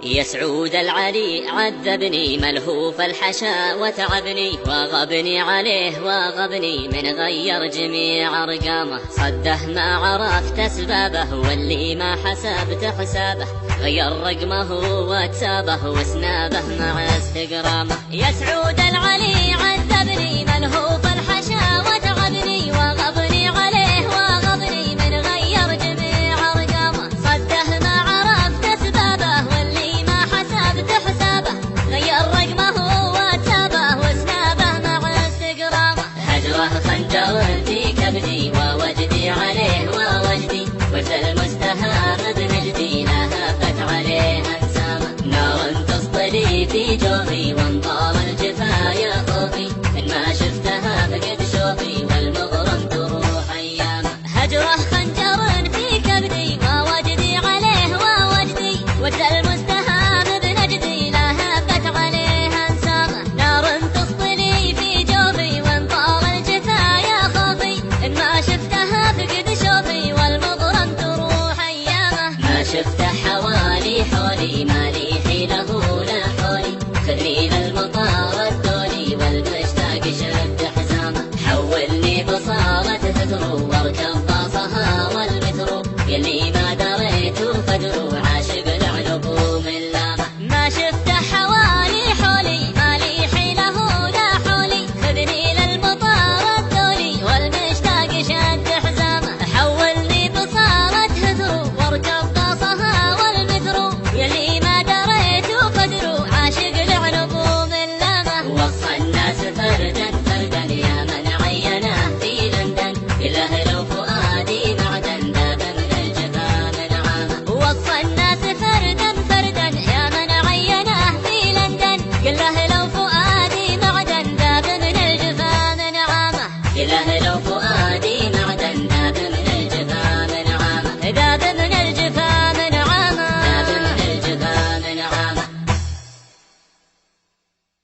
يا سعود العلي عذبني ملهوف الحشا وتعبني، وغبني عليه وغبني من غير جميع أرقامه. صده ما عرفت أسبابه واللي ما حسبت حسابه، غير رقمه واتسابه وسنابه مع استقرامه. يا سعود العلي عذبني ملهوف الحشا وتعبني، وغبني عليه وغبني من غير جميع أرقامه. صده ما عرفت أسبابه واللي ما حسبت حسابه، غير رقمه واتسابه وسنابه مع استقرامه. هجره خنجر في كبدي ووجدي عليه ووجدي، وجد المستهام بنجدي لهفت عليه انسامه. نار تصطلي في جوفي وانطار الجفا يا خوفي، ان ما شفتها فقد شوفي والمغرم تروح ايامه. هجره خنجر في كبدي ووجدي عليه ووجدي، وجد المستهام بنجدي لهفت عليه انسامه. نار تصطلي في جوفي وانطار الجفا يا خوفي، ان ما شفتها فقد شوفي والمغرم تروح ايامه. ما شفته حوالي حولي ما لي حيله